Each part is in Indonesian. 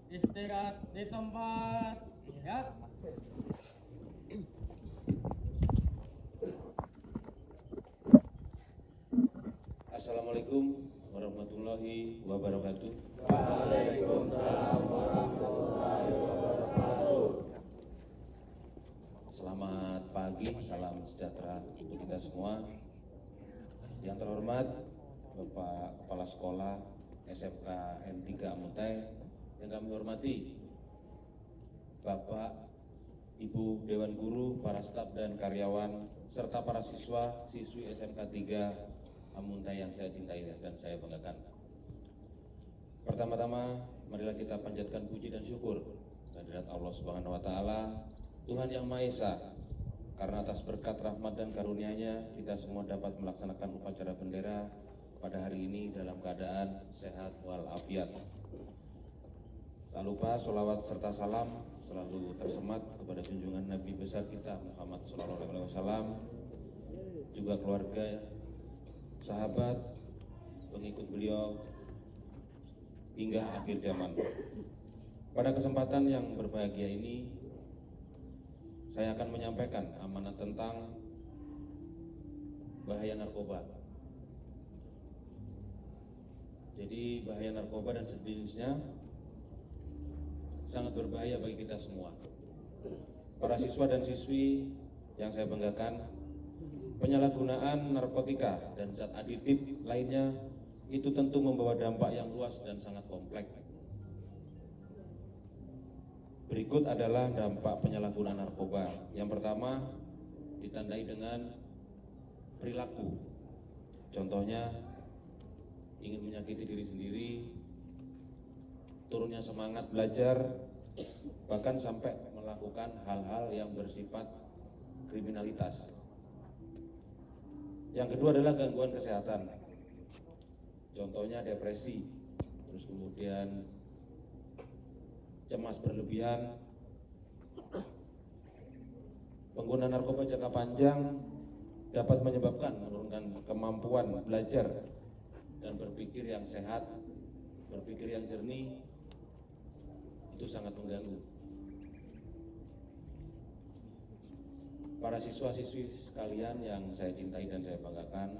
Istirahat di tempat. Ya. Assalamualaikum warahmatullahi wabarakatuh. Waalaikumsalam warahmatullahi wabarakatuh. Selamat pagi, salam sejahtera untuk kita semua. Yang terhormat Bapak Kepala Sekolah SMK N3 Amuntai, yang kami hormati Bapak, Ibu Dewan Guru, para staf dan karyawan, serta para siswa, siswi SMK 3 Amuntai yang saya cintai dan saya banggakan. Pertama-tama, marilah kita panjatkan puji dan syukur kehadirat Allah Subhanahu wa Ta'ala, Tuhan yang Maha Esa, karena atas berkat rahmat dan karunia-Nya kita semua dapat melaksanakan upacara bendera pada hari ini dalam keadaan sehat walafiat. Tak lupa sholawat serta salam selalu tersemat kepada junjungan Nabi besar kita Muhammad SAW, juga keluarga, sahabat, pengikut beliau hingga akhir zaman. Pada kesempatan yang berbahagia ini, saya akan menyampaikan amanat tentang bahaya narkoba. Jadi bahaya narkoba dan sejenisnya sangat berbahaya bagi kita semua. Para siswa dan siswi yang saya banggakan, penyalahgunaan narkotika dan zat aditif lainnya itu tentu membawa dampak yang luas dan sangat kompleks. Berikut adalah dampak penyalahgunaan narkoba. Yang pertama, ditandai dengan perilaku. Contohnya, ingin menyakiti diri sendiri, turunnya semangat belajar, bahkan sampai melakukan hal-hal yang bersifat kriminalitas. Yang kedua adalah gangguan kesehatan. Contohnya depresi, terus kemudian cemas berlebihan. Penggunaan narkoba jangka panjang dapat menyebabkan menurunkan kemampuan belajar dan berpikir yang sehat, berpikir yang jernih, itu sangat mengganggu. Para siswa-siswi sekalian yang saya cintai dan saya banggakan,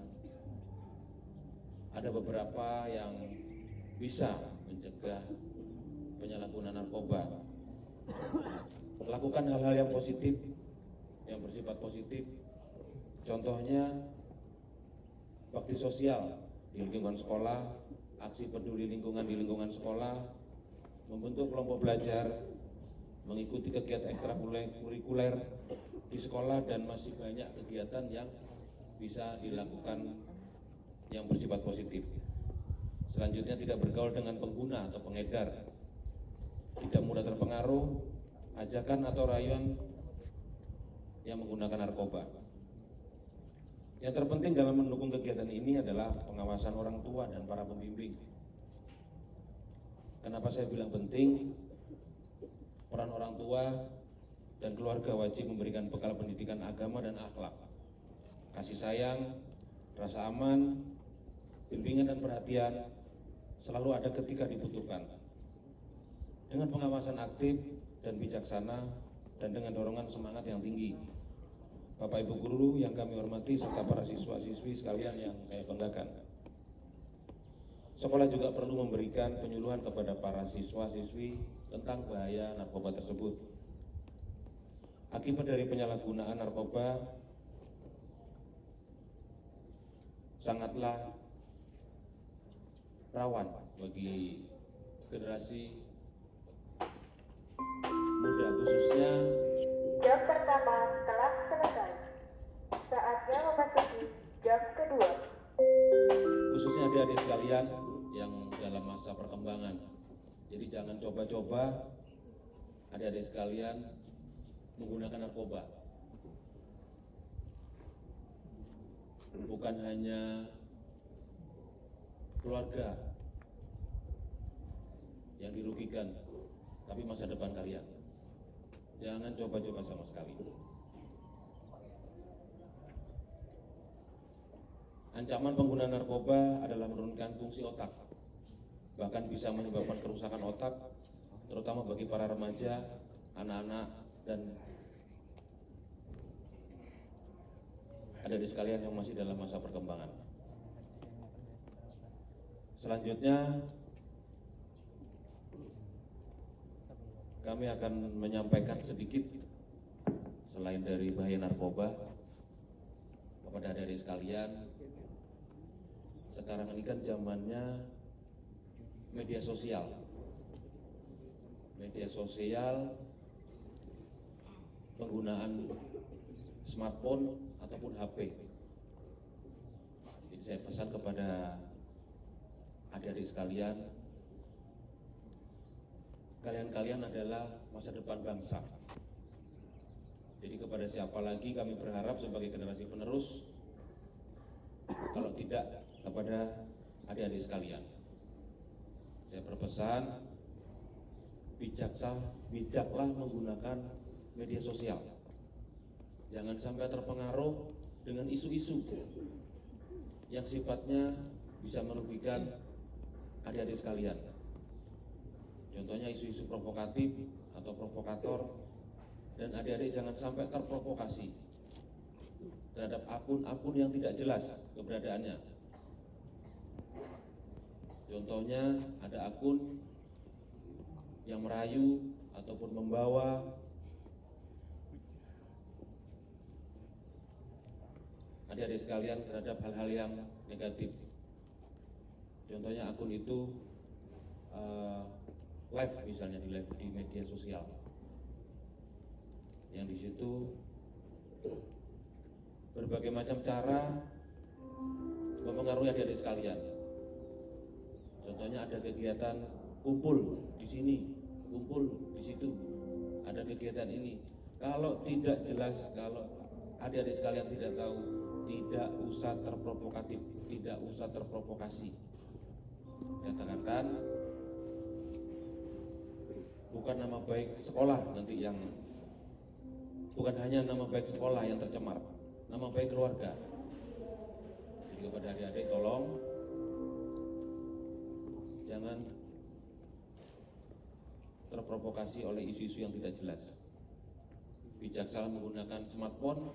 ada beberapa yang bisa mencegah penyalahgunaan narkoba. Lakukan hal-hal yang positif, yang bersifat positif. Contohnya bakti sosial di lingkungan sekolah, aksi peduli lingkungan di lingkungan sekolah, membentuk kelompok belajar, mengikuti kegiatan ekstrakurikuler di sekolah, dan masih banyak kegiatan yang bisa dilakukan yang bersifat positif. Selanjutnya, tidak bergaul dengan pengguna atau pengedar, tidak mudah terpengaruh ajakan atau rayuan yang menggunakan narkoba. Yang terpenting dalam mendukung kegiatan ini adalah pengawasan orang tua dan para pembimbing. Kenapa saya bilang penting? Peran orang tua dan keluarga wajib memberikan bekal pendidikan agama dan akhlak, kasih sayang, rasa aman, bimbingan dan perhatian selalu ada ketika dibutuhkan. Dengan pengawasan aktif dan bijaksana dan dengan dorongan semangat yang tinggi. Bapak Ibu guru yang kami hormati serta para siswa-siswi sekalian yang saya banggakan. Sekolah juga perlu memberikan penyuluhan kepada para siswa-siswi tentang bahaya narkoba tersebut. Akibat dari penyalahgunaan narkoba sangatlah rawan bagi generasi muda, khususnya. Jam pertama telah selesai. Saatnya memasuki jam kedua. Khususnya adik-adik sekalian yang dalam masa perkembangan. Jadi jangan coba-coba adik-adik sekalian menggunakan narkoba. Bukan hanya keluarga yang dirugikan, tapi masa depan kalian. Jangan coba-coba sama sekali. Ancaman penggunaan narkoba adalah menurunkan fungsi otak, bahkan bisa menyebabkan kerusakan otak terutama bagi para remaja, anak-anak, dan adik-adik sekalian yang masih dalam masa perkembangan. Selanjutnya, kami akan menyampaikan sedikit selain dari bahaya narkoba kepada adik-adik sekalian. Sekarang ini kan zamannya media sosial. Media sosial, penggunaan smartphone ataupun HP. Jadi saya pesan kepada adik-adik sekalian, kalian adalah masa depan bangsa. Jadi kepada siapa lagi kami berharap sebagai generasi penerus, kalau tidak kepada adik-adik sekalian. Saya berpesan, bijaklah menggunakan media sosial. Jangan sampai terpengaruh dengan isu-isu yang sifatnya bisa merugikan adik-adik sekalian. Contohnya isu-isu provokatif atau provokator, dan adik-adik jangan sampai terprovokasi terhadap akun-akun yang tidak jelas keberadaannya. Contohnya ada akun yang merayu ataupun membawa adik-adik sekalian terhadap hal-hal yang negatif. Contohnya akun itu live, misalnya di media sosial, yang di situ berbagai macam cara mempengaruhi adik-adik sekalian. Contohnya ada kegiatan kumpul di sini, kumpul di situ, ada kegiatan ini. Kalau tidak jelas, kalau adik-adik sekalian tidak tahu, tidak usah terprovokatif, tidak usah terprovokasi. Saya tekankan, bukan nama baik sekolah nanti yang, bukan hanya nama baik sekolah yang tercemar, nama baik keluarga. Jadi kepada adik-adik, tolong jangan terprovokasi oleh isu-isu yang tidak jelas. Bijaksana menggunakan smartphone,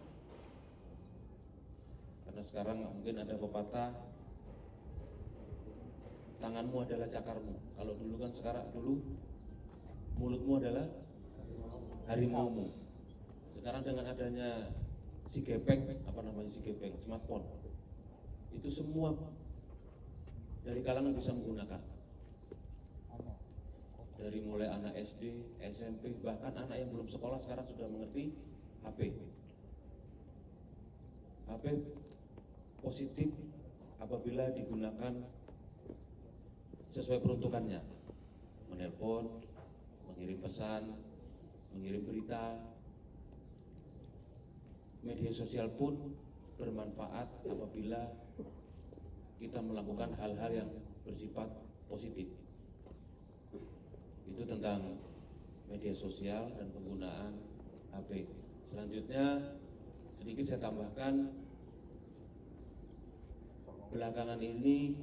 karena sekarang mungkin ada pepatah, tanganmu adalah cakarmu. Kalau dulu kan, dulu mulutmu adalah harimaumu. Sekarang dengan adanya si gepeng, smartphone, itu semua dari kalangan bisa menggunakan. Dari mulai anak SD, SMP, bahkan anak yang belum sekolah sekarang sudah mengerti HP. HP positif apabila digunakan sesuai peruntukannya. Menelpon, mengirim pesan, mengirim berita. Media sosial pun bermanfaat apabila kita melakukan hal-hal yang bersifat positif. Itu tentang media sosial dan penggunaan HP. Selanjutnya sedikit saya tambahkan, belakangan ini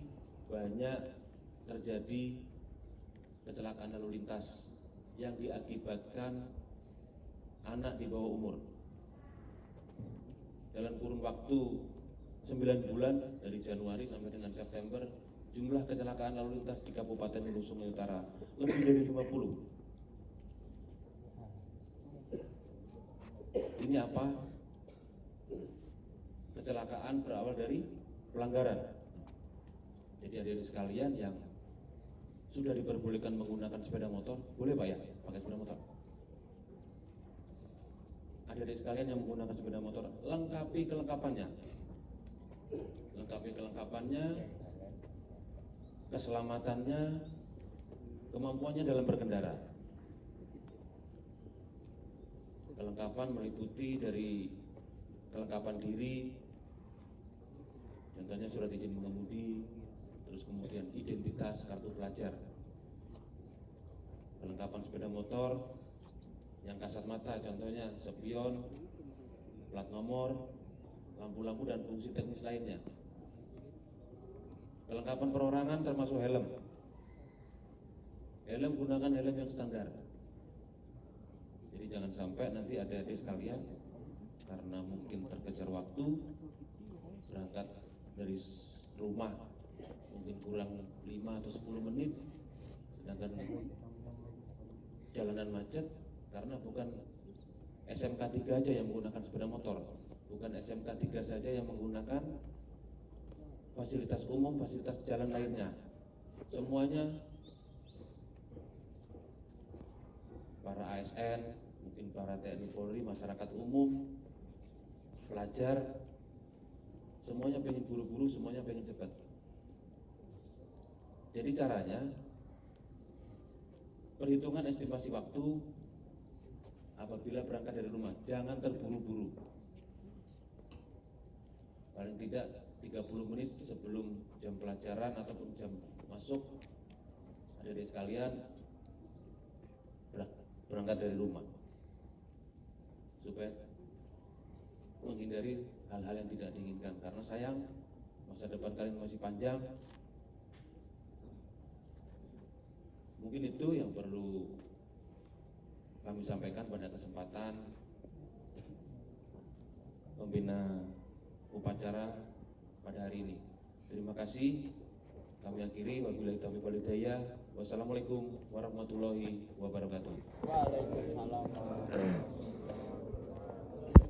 banyak terjadi kecelakaan lalu lintas yang diakibatkan anak di bawah umur. Dalam kurun waktu 9 bulan dari Januari sampai dengan September, jumlah kecelakaan lalu lintas di Kabupaten Hulu Sungai Utara lebih dari 50. Ini apa? Kecelakaan berawal dari pelanggaran. Jadi adik-adik sekalian yang sudah diperbolehkan menggunakan sepeda motor, boleh Pak ya pakai sepeda motor. Adik-adik sekalian yang menggunakan sepeda motor, lengkapi kelengkapannya. Keselamatannya, kemampuannya dalam berkendara. Kelengkapan meliputi dari kelengkapan diri, contohnya surat izin mengemudi, terus kemudian identitas, kartu pelajar. Kelengkapan sepeda motor yang kasat mata, contohnya spion, plat nomor, lampu-lampu dan fungsi teknis lainnya. Kelengkapan perorangan termasuk helm helm gunakan helm yang standar. Jadi jangan sampai nanti adik-adik sekalian karena mungkin terkejar waktu berangkat dari rumah mungkin kurang 5 atau 10 menit, sedangkan jalanan macet karena bukan SMK 3 aja yang menggunakan sepeda motor, bukan SMK 3 saja yang menggunakan fasilitas umum, fasilitas jalan lainnya, semuanya para ASN, mungkin para TNI Polri, masyarakat umum, pelajar, semuanya pengen buru-buru, semuanya pengen cepat. Jadi caranya, perhitungan estimasi waktu apabila berangkat dari rumah, jangan terburu-buru. Paling tidak 30 menit sebelum jam pelajaran ataupun jam masuk, adik-adik sekalian berangkat dari rumah, supaya menghindari hal-hal yang tidak diinginkan. Karena sayang, masa depan kalian masih panjang. Mungkin itu yang perlu kami sampaikan pada kesempatan pembina upacara pada hari ini. Terima kasih. Kami akhiri, wabillahi taufiq wal hidayah. Wassalamualaikum warahmatullahi wabarakatuh. Waalaikumsalam.